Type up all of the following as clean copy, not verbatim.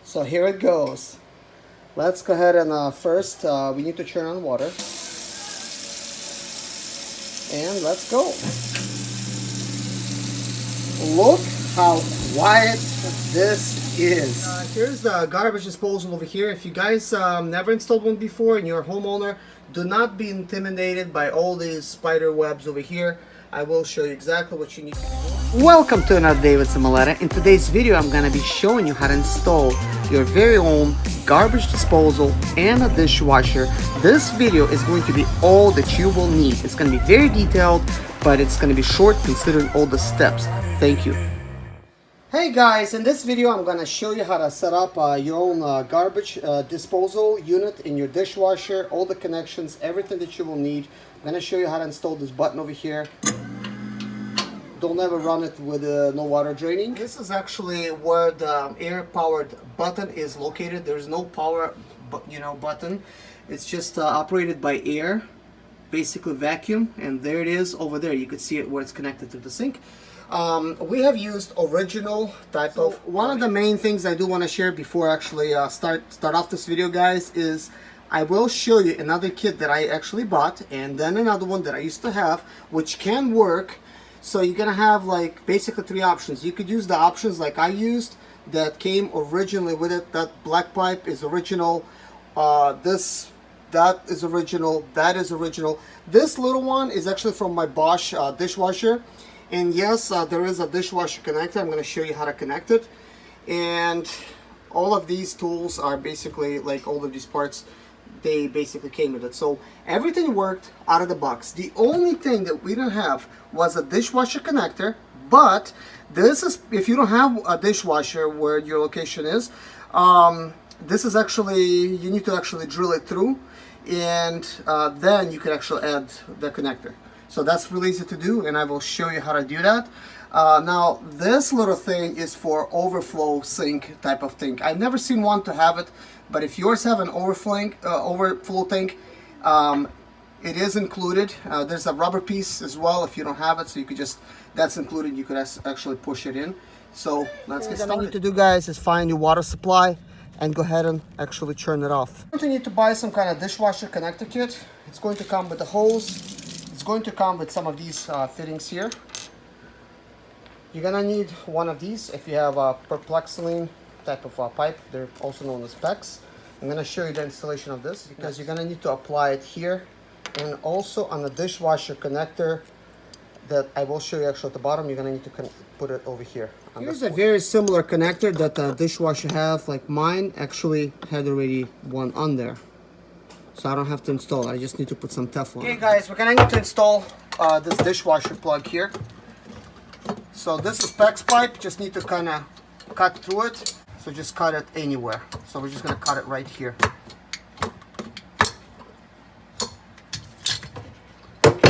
So here it goes. Let's go ahead and first we need to turn on water. And let's go. Look how quiet this is. Here's the garbage disposal over here. If you guys never installed one before and you're a homeowner, do not be intimidated by all these spider webs over here. I will show you exactly what you need to do. Welcome to another day with Zimaleta. In today's video, I'm going to be showing you how to install your very own garbage disposal and a dishwasher. This video is going to be all that you will need. It's going to be very detailed, but it's going to be short considering all the steps. Thank you. Hey guys, in this video I'm going to show you how to set up your own garbage disposal unit in your dishwasher, all the connections, everything that you will need. I'm going to show you how to install this button over here. Don't ever run it with no water draining. This is actually where the air powered button is located. There's no power button. It's just operated by air, basically vacuum, and there it is over there. You can see it where it's connected to the sink. We have used original type of. One of the main things I do want to share before I actually start off this video, guys, is I will show you another kit that I actually bought, and then another one that I used to have, which can work. So you're gonna have like basically three options. You could use the options like I used that came originally with it. That black pipe is original. That is original. That is original. This little one is actually from my Bosh dishwasher. And yes, there is a dishwasher connector. I'm going to show you how to connect it. And all of these tools are basically, like all of these parts, they basically came with it. So everything worked out of the box. The only thing that we didn't have was a dishwasher connector. But this is, if you don't have a dishwasher where your location is, this is actually, you need to actually drill it through. And then you can actually add the connector. So that's really easy to do, and I will show you how to do that. Now, this little thing is for overflow sink type of thing. I've never seen one to have it, but if yours have an overflow tank, it is included. There's a rubber piece as well if you don't have it, so you could just, that's included, you could actually push it in. So let's get started. What you need to do, guys, is find your water supply and go ahead and actually turn it off. You're going to need to buy some kind of dishwasher connector kit. It's going to come with the hose. It's going to come with some of these fittings here. You're gonna need one of these if you have a perplexylene type of pipe. They're also known as PEX. I'm gonna show you the installation of this because you're gonna need to apply it here and also on the dishwasher connector that I will show you actually at the bottom. You're gonna need to put it over here. Here's a very similar connector that the dishwasher have. Like mine actually had already one on there. So I don't have to install it. I just need to put some Teflon. Okay guys, we're gonna need to install this dishwasher plug here. So this is PEX pipe, just need to kind of cut through it. So just cut it anywhere. So we're just gonna cut it right here.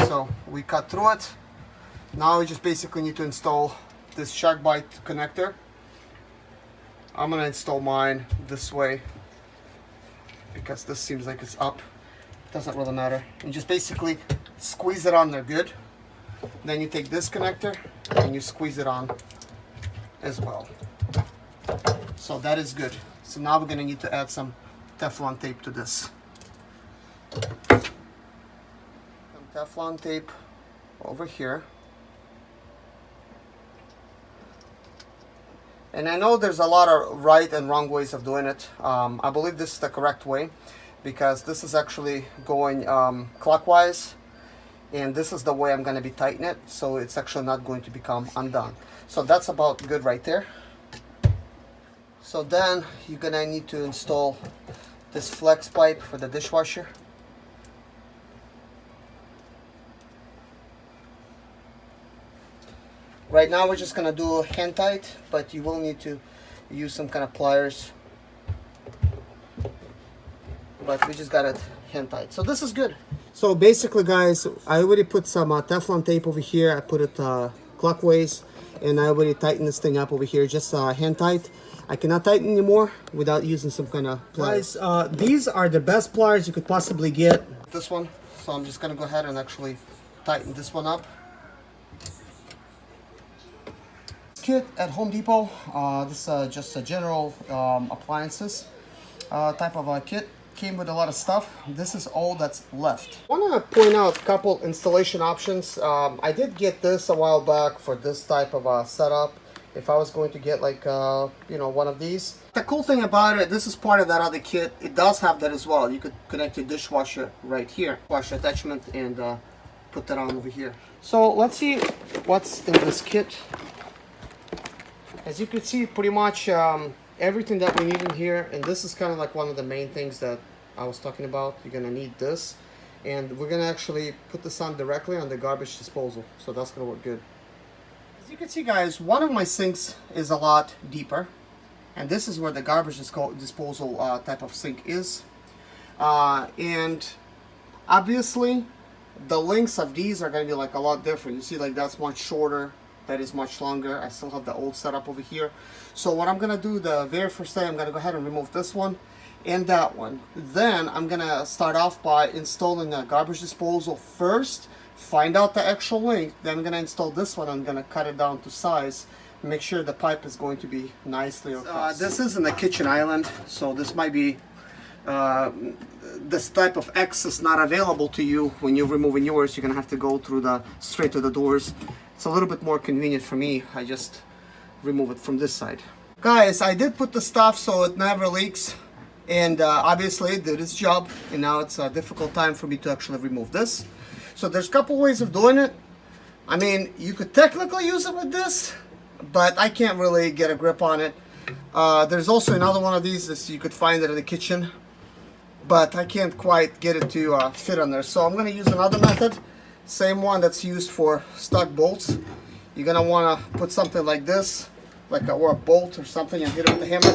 So we cut through it. Now we just basically need to install this shark bite connector. I'm gonna install mine this way, because this seems like it's up. Doesn't really matter. And just basically squeeze it on there good. Then you take this connector and you squeeze it on as well. So that is good. So now we're gonna need to add some Teflon tape to this. Some Teflon tape over here. And I know there's a lot of right and wrong ways of doing it. I believe this is the correct way because this is actually going clockwise, and this is the way I'm going to be tightening it, so it's actually not going to become undone. So that's about good right there. So then you're going to need to install this flex pipe for the dishwasher. Right now we're just going to do hand tight, but you will need to use some kind of pliers. But we just got it hand tight. So this is good. So basically, guys, I already put some Teflon tape over here. I put it clockwise, and I already tightened this thing up over here, just hand tight. I cannot tighten anymore without using some kind of pliers. Guys, these are the best pliers you could possibly get. This one. So I'm just going to go ahead and actually tighten this one up. kit at Home Depot. This is just a general appliances type of a kit. Came with a lot of stuff. This is all that's left. I want to point out a couple installation options. I did get this a while back for this type of a setup. If I was going to get like you know, one of these. The cool thing about it, this is part of that other kit. It does have that as well. You could connect your dishwasher right here, washer attachment, and put that on over here. So let's see what's in this kit. As you can see, pretty much everything that we need in here, and this is kind of like one of the main things that I was talking about. You're gonna need this, and we're gonna actually put this on directly on the garbage disposal, so that's gonna work good. As you can see, guys, one of my sinks is a lot deeper, and this is where the garbage disposal type of sink is, and obviously the lengths of these are gonna be like a lot different. You see, like that's much shorter, that is much longer. I still have the old setup over here. So what I'm gonna do the very first thing, I'm gonna go ahead and remove this one and that one. Then I'm gonna start off by installing a garbage disposal first, find out the actual length, then I'm gonna install this one. I'm gonna cut it down to size, make sure the pipe is going to be nicely across. This isn't a kitchen island, so this might be this type of access not available to you when you're removing yours. You're gonna have to go through straight to the doors. It's a little bit more convenient for me. I just remove it from this side. Guys, I did put the stuff so it never leaks, and obviously it did its job, and now it's a difficult time for me to actually remove this. So there's a couple ways of doing it. I mean, you could technically use it with this, but I can't really get a grip on it. There's also another one of these that you could find it in the kitchen, but I can't quite get it to fit on there. So I'm going to use another method, same one that's used for stuck bolts. You're going to want to put something like this, or a bolt or something, and hit it with the hammer.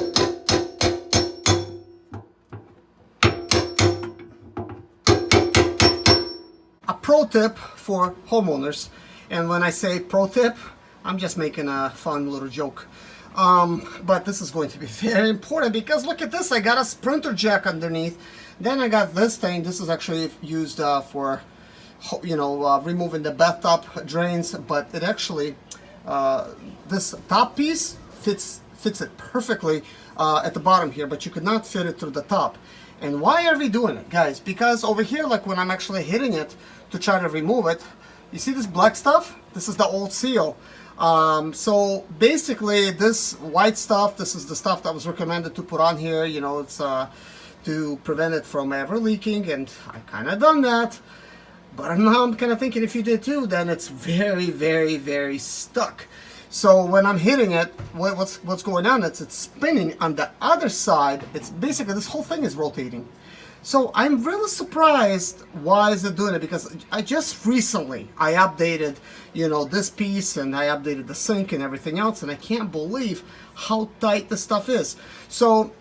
A pro tip for homeowners, and when I say pro tip, I'm just making a fun little joke. But this is going to be very important, because look at this. I got a sprinter jack underneath. Then I got this thing. This is actually used for, you know, removing the bathtub drains. But it actually, this top piece fits it perfectly at the bottom here, but you could not fit it through the top. And why are we doing it, guys? Because over here, like when I'm actually hitting it to try to remove it, you see this black stuff? This is the old seal. So basically this white stuff, this is the stuff that was recommended to put on here. You know, it's to prevent it from ever leaking, and I kind of done that. But now I'm kind of thinking, if you did too, then it's very, very, very stuck. So when I'm hitting it, what's going on? It's spinning on the other side. It's basically, this whole thing is rotating. So I'm really surprised why is it doing it, because I just recently I updated, you know, this piece, and I updated the sink and everything else, and I can't believe how tight this stuff is. So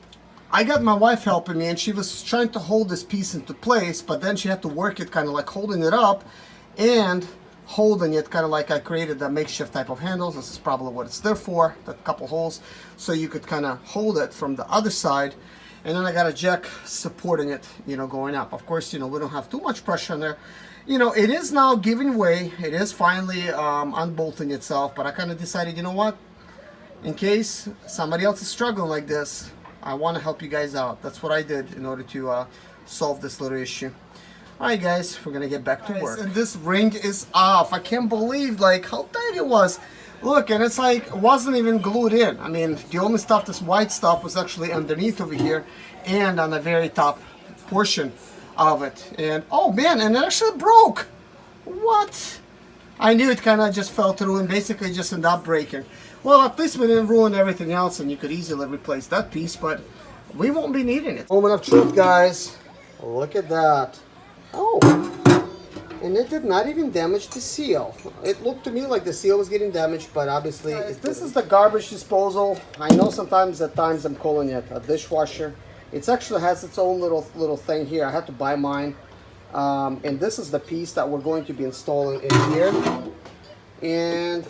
I got my wife helping me, and she was trying to hold this piece into place, but then she had to work it kind of like holding it up and holding it kind of like I created a makeshift type of handles. This is probably what it's there for, the couple holes, so you could kind of hold it from the other side. And then I got a jack supporting it, you know, going up. Of course, you know, we don't have too much pressure in there. You know, it is now giving way. It is finally unbolting itself. But I kind of decided, you know what? In case somebody else is struggling like this, I want to help you guys out. That's what I did in order to solve this little issue. Alright guys, we're going to get back to work. And this ring is off. I can't believe like how tight it was. Look, and it's like, it wasn't even glued in. I mean, the only stuff, this white stuff, was actually underneath over here and on the very top portion of it. And, oh man, and it actually broke. What? I knew it kind of just fell through and basically just ended up breaking. Well, at least we didn't ruin everything else, and you could easily replace that piece, but we won't be needing it. Moment of truth, guys. Look at that. Oh. And it did not even damage the seal. It looked to me like the seal was getting damaged, but obviously this is the garbage disposal. I know sometimes at times I'm calling it a dishwasher. It actually has its own little thing here. I had to buy mine. And this is the piece that we're going to be installing in here. And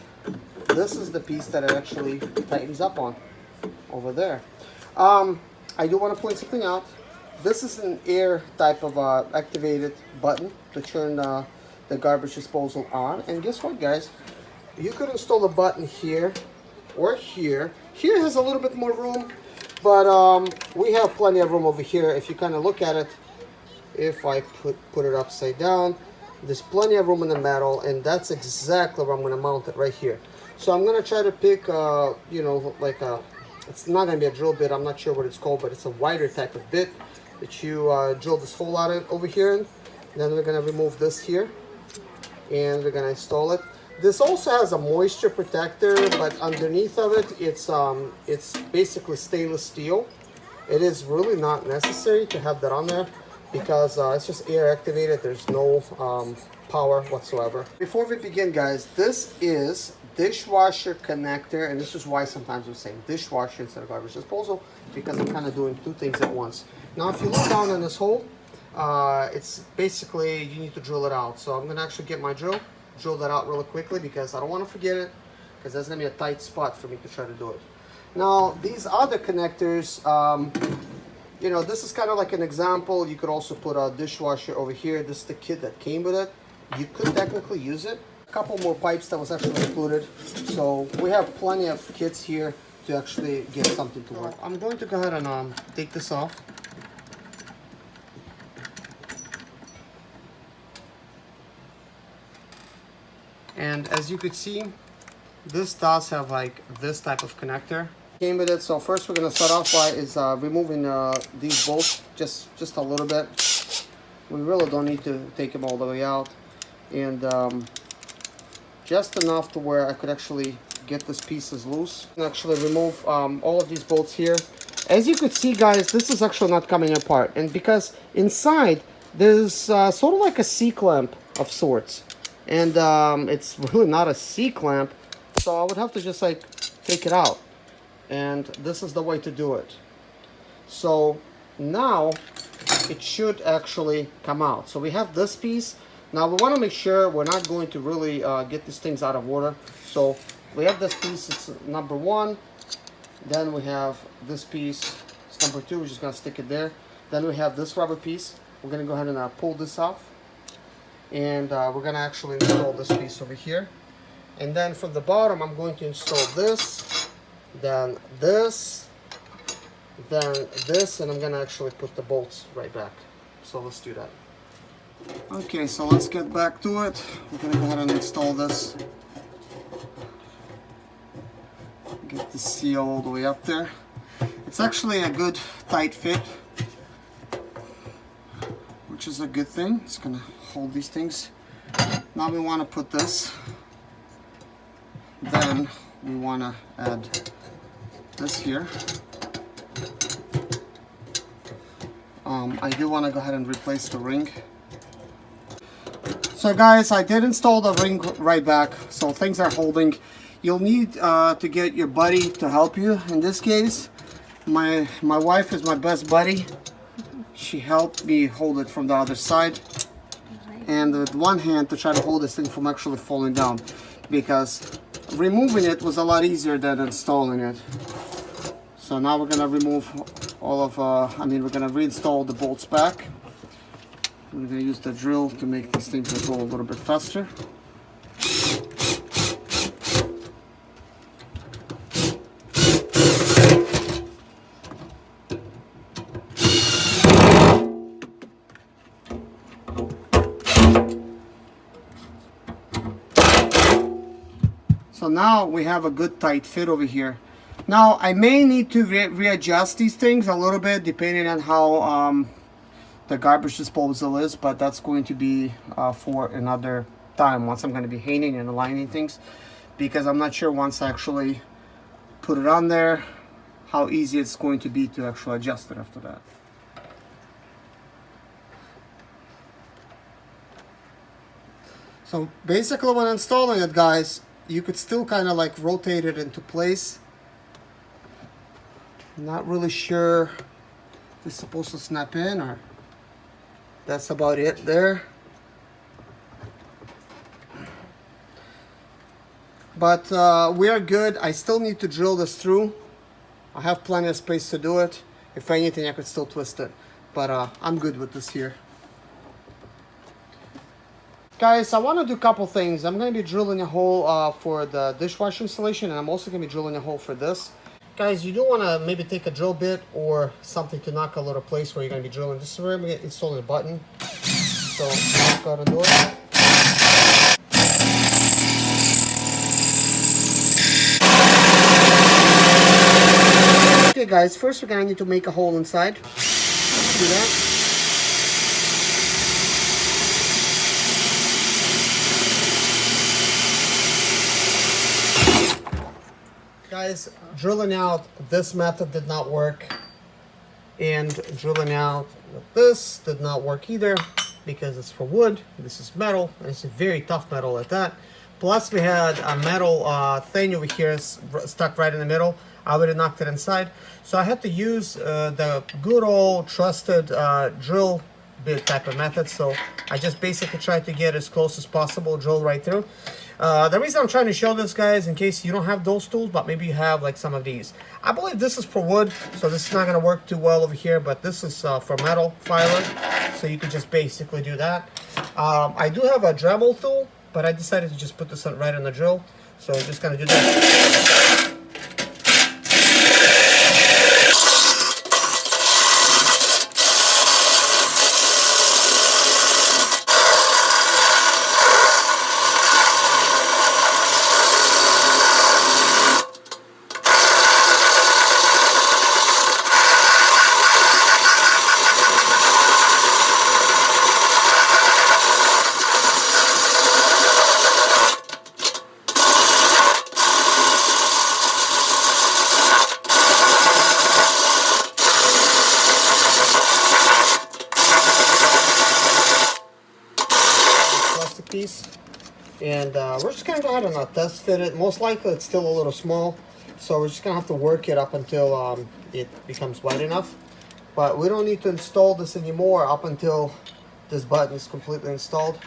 this is the piece that it actually tightens up on over there. I do want to point something out. This is an air type of activated button to turn the garbage disposal on. And guess what, guys? You could install a button here or here. Here has a little bit more room, but we have plenty of room over here. If you kind of look at it, if I put it upside down, there's plenty of room in the metal, and that's exactly where I'm going to mount it, right here. So I'm going to try to pick, you know, like a, it's not going to be a drill bit, I'm not sure what it's called, but it's a wider type of bit that you drill this hole out of over here in. Then we're going to remove this here, and we're going to install it. This also has a moisture protector, but underneath of it, it's basically stainless steel. It is really not necessary to have that on there because it's just air activated. There's no power whatsoever. Before we begin, guys, this is dishwasher connector, and this is why sometimes we're saying dishwasher instead of garbage disposal, because I'm kind of doing two things at once. Now, if you look down in this hole, it's basically you need to drill it out. So I'm going to actually get my drill that out really quickly because I don't want to forget it, because that's going to be a tight spot for me to try to do it. Now, these other connectors, you know, this is kind of like an example. You could also put a dishwasher over here. This is the kit that came with it. You could technically use it. A couple more pipes that was actually included. So we have plenty of kits here to actually get something to work. I'm going to go ahead and take this off. And as you could see, this does have like this type of connector came with it. So first we're going to start off by is removing these bolts just a little bit. We really don't need to take them all the way out, and just enough to where I could actually get these pieces loose and actually remove all of these bolts here. As you could see, guys, this is actually not coming apart, and because inside there's sort of like a C-clamp of sorts. And it's really not a C-clamp, so I would have to just like take it out. And this is the way to do it. So now it should actually come out. So we have this piece. Now we want to make sure we're not going to really get these things out of order. So we have this piece, it's number 1. Then we have this piece, it's number 2. We're just going to stick it there. Then we have this rubber piece. We're going to go ahead and pull this off. And we're going to actually install this piece over here. And then from the bottom, I'm going to install this, then this, then this, and I'm going to actually put the bolts right back. So let's do that. Okay, so let's get back to it. We're going to go ahead and install this. Get the seal all the way up there. It's actually a good tight fit, which is a good thing. It's going to hold these things. Now we want to put this. Then we want to add this here. I do want to go ahead and replace the ring. So guys, I did install the ring right back, so things are holding. You'll need to get your buddy to help you. In this case, my wife is my best buddy. She helped me hold it from the other side, and with one hand to try to hold this thing from actually falling down, because removing it was a lot easier than installing it. So now we're gonna remove all of, we're gonna reinstall the bolts back. We're gonna use the drill to make these things go a little bit faster. So now we have a good tight fit over here. Now I may need to readjust these things a little bit depending on how the garbage disposal is, but that's going to be for another time once I'm going to be hanging and aligning things, because I'm not sure once I actually put it on there how easy it's going to be to actually adjust it after that. So basically when installing it, guys, you could still kind of like rotate it into place. Not really sure if it's supposed to snap in, or that's about it there. But we are good. I still need to drill this through. I have plenty of space to do it. If anything, I could still twist it, but I'm good with this here. Guys, I want to do a couple things. I'm going to be drilling a hole for the dishwasher installation, and I'm also going to be drilling a hole for this. Guys, you do want to maybe take a drill bit or something to knock a little place where you're going to be drilling. This is where I'm going to install the button. So let's go ahead and do it. Okay guys, first we're going to need to make a hole inside. Do that. Guys, drilling out this method did not work, and drilling out this did not work either because it's for wood. This is metal, and it's a very tough metal at that. Plus we had a metal thing over here stuck right in the middle. I would have knocked it inside, so I had to use the good old trusted drill bit type of method. So I just basically tried to get as close as possible, drill right through. The reason I'm trying to show this, guys, in case you don't have those tools, but maybe you have like some of these. I believe this is for wood, so this is not going to work too well over here, but this is for metal filer, so you could just basically do that. I do have a Dremel tool, but I decided to just put this right on the drill, so I'm just going to do that. Piece, and we're just gonna go ahead and test fit it. Most likely it's still a little small, so we're just gonna have to work it up until it becomes wide enough, but we don't need to install this anymore up until this button is completely installed.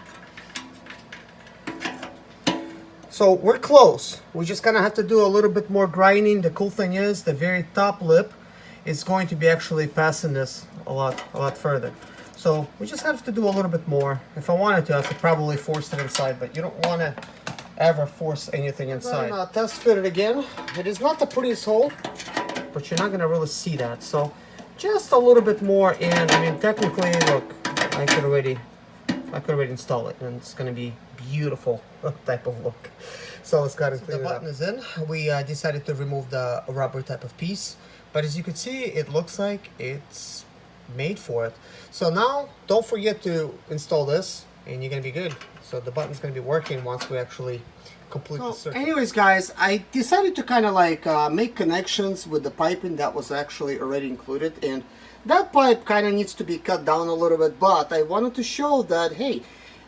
So we're close. We're just gonna have to do a little bit more grinding. The cool thing is the very top lip is going to be actually passing this a lot further. So we just have to do a little bit more. If I wanted to, I could probably force it inside, but you don't want to ever force anything inside. Test fit it again. It is not the prettiest hole, but you're not going to really see that. So just a little bit more, and I mean, technically, look, I could already install it, and it's going to be beautiful type of look. So let's go ahead and clean it up. The button is in. We decided to remove the rubber type of piece, but as you can see, it looks like it's made for it. So now don't forget to install this and you're gonna be good. So the button's gonna be working once we actually complete the circuit. Anyways guys, I decided to kind of like make connections with the piping that was actually already included, and that pipe kind of needs to be cut down a little bit, but I wanted to show that hey,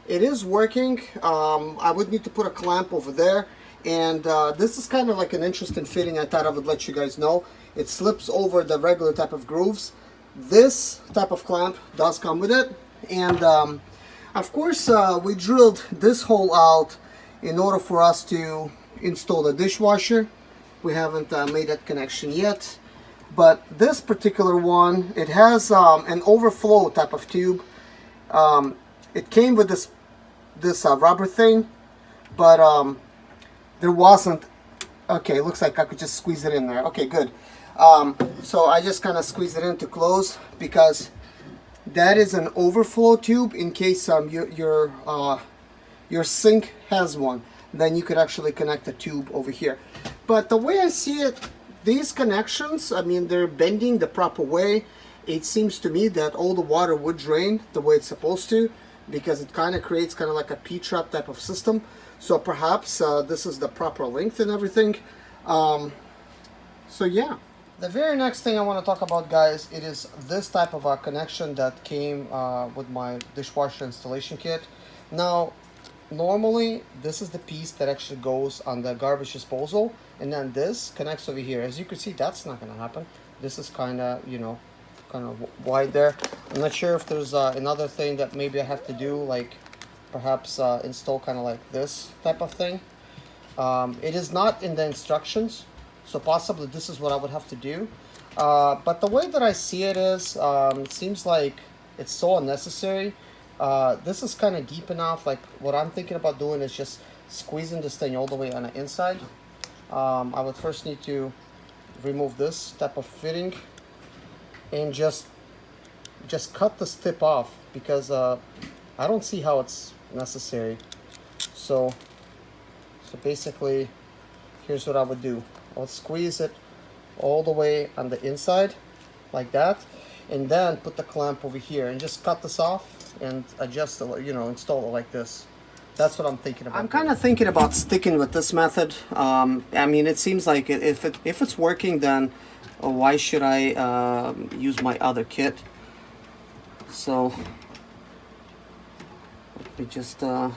it is working. I would need to put a clamp over there, and this is kind of like an interesting fitting. I thought I would let you guys know. It slips over the regular type of grooves. This type of clamp does come with it, and of course we drilled this hole out in order for us to install the dishwasher. We haven't made that connection yet, but this particular one, it has an overflow type of tube. It came with this rubber thing, but there wasn't. Okay, looks like I could just squeeze it in there. Okay, good. So I just kind of squeeze it in to close, because that is an overflow tube in case your sink has one. Then you could actually connect the tube over here. But the way I see it, these connections, I mean, they're bending the proper way. It seems to me that all the water would drain the way it's supposed to, because it kind of creates kind of like a P-trap type of system. So perhaps this is the proper length and everything. So yeah. The very next thing I want to talk about, guys, it is this type of a connection that came with my dishwasher installation kit. Now, normally this is the piece that actually goes on the garbage disposal, and then this connects over here. As you can see, that's not going to happen. This is kind of, you know, kind of wide there. I'm not sure if there's another thing that maybe I have to do, like perhaps install kind of like this type of thing. It is not in the instructions, so possibly this is what I would have to do. But the way that I see it is, it seems like it's so unnecessary, This is kind of deep enough. Like what I'm thinking about doing is just squeezing this thing all the way on the inside. I would first need to remove this type of fitting and just cut this tip off, because I don't see how it's necessary. So basically, here's what I would do. I'll squeeze it all the way on the inside like that, and then put the clamp over here and just cut this off and adjust it, you know, install it like this. That's what I'm thinking about. I'm kind of thinking about sticking with this method. I mean, it seems like if it's working, then why should I use my other kit? So let me just I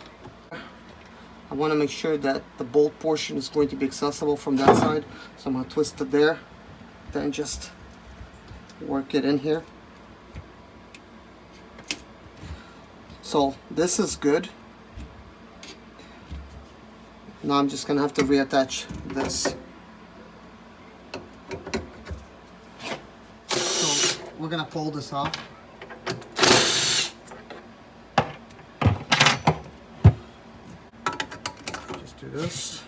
want to make sure that the bolt portion is going to be accessible from that side, so I'm going to twist it there, then just work it in here. So this is good. Now I'm just going to have to reattach this. So we're going to pull this off. Just do this.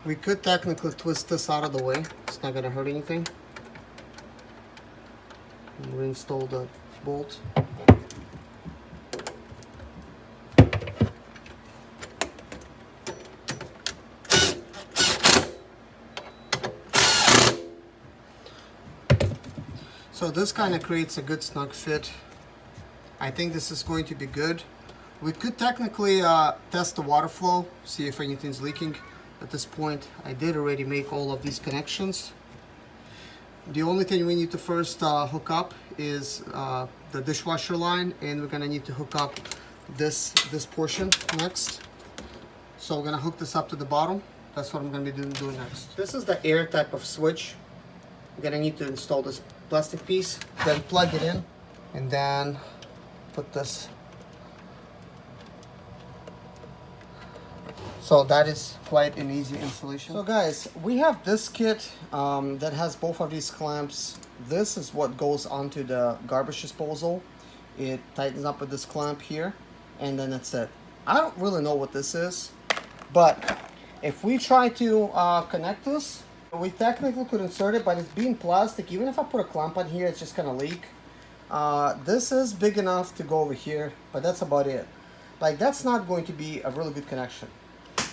We could technically twist this out of the way. It's not going to hurt anything. And reinstall the bolt. So this kind of creates a good snug fit. I think this is going to be good. We could technically test the water flow, see if anything's leaking. At this point, I did already make all of these connections. The only thing we need to first hook up is the dishwasher line, and we're gonna need to hook up this portion next. So we're gonna hook this up to the bottom. That's what I'm gonna be doing next. This is the air type of switch. We're gonna need to install this plastic piece, then plug it in, and then put this. So that is quite an easy installation. So guys, we have this kit that has both of these clamps. This is what goes onto the garbage disposal. It tightens up with this clamp here, and then that's it. I don't really know what this is, but if we try to connect this, we technically could insert it, but it's being plastic. Even if I put a clamp on here, it's just gonna leak. This is big enough to go over here, but that's about it. Like, that's not going to be a really good connection.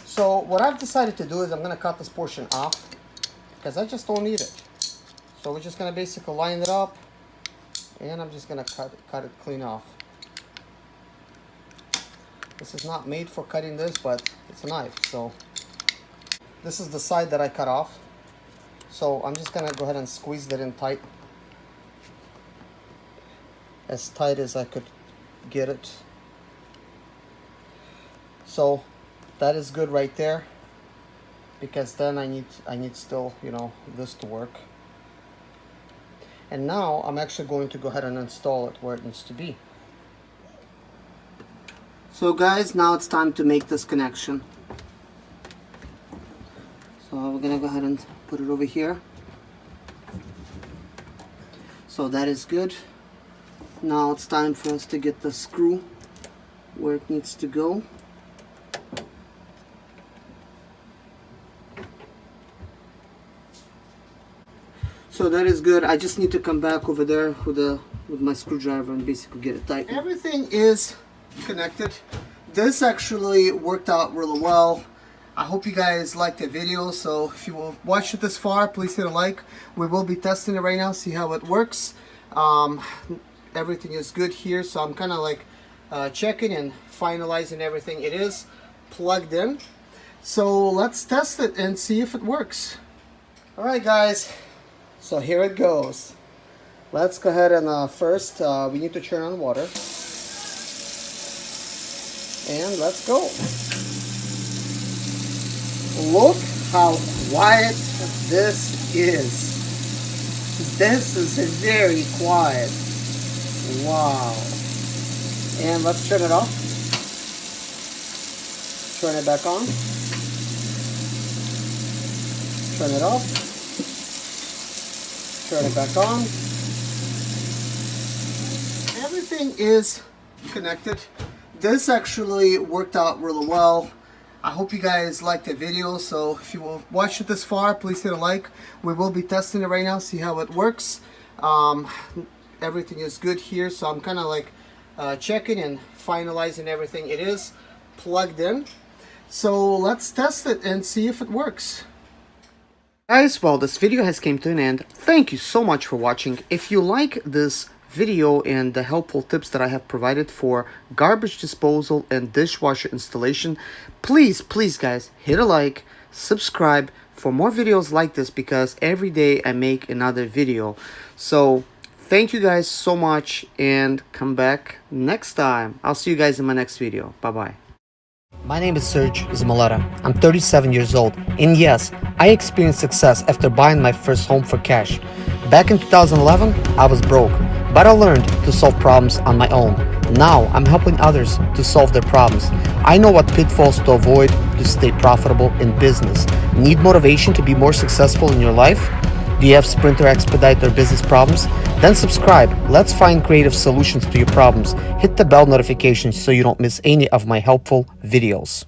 So what I've decided to do is I'm going to cut this portion off, because I just don't need it. So we're just going to basically line it up, and I'm just going to cut it clean off. This is not made for cutting this, but it's a knife. So this is the side that I cut off. So I'm just going to go ahead and squeeze that in tight. As tight as I could get it. So that is good right there, because then I need still, you know, this to work. And now I'm actually going to go ahead and install it where it needs to be. So guys, now it's time to make this connection. So we're gonna go ahead and put it over here. So that is good. Now it's time for us to get the screw where it needs to go. So that is good. I just need to come back over there with my screwdriver and basically get it tight. Everything is connected. This actually worked out really well. I hope you guys liked the video. So if you watched it this far, please hit a like. We will be testing it right now, see how it works. Everything is good here, so I'm kind of like checking and finalizing everything. It is plugged in. So let's test it and see if it works. All right, guys. So here it goes. Let's go ahead and first we need to turn on water. And let's go. Look how quiet this is. This is very quiet. Wow. And let's turn it off. Turn it back on. Turn it off. Turn it back on. Everything is connected. This actually worked out really well. I hope you guys liked the video, so if you watched it this far, please hit a like. We will be testing it right now, see how it works. Everything is good here, so I'm kind of like checking and finalizing everything. It is plugged in, so let's test it and see if it works. Guys, well, this video has came to an end. Thank you so much for watching. If you like this video and the helpful tips that I have provided for garbage disposal and dishwasher installation, please guys, hit a like, subscribe for more videos like this, because every day I make another video. So thank you guys so much, and come back next time. I'll see you guys in my next video. Bye bye. My name is Serge Zimaleta. I'm 37 years old, and yes, I experienced success after buying my first home for cash. Back in 2011, I was broke, but I learned to solve problems on my own. Now I'm helping others to solve their problems. I know what pitfalls to avoid to stay profitable in business. Need motivation to be more successful in your life? Do you have Sprinter, Expedite, or business problems? Then subscribe. Let's find creative solutions to your problems. Hit the bell notification so you don't miss any of my helpful videos.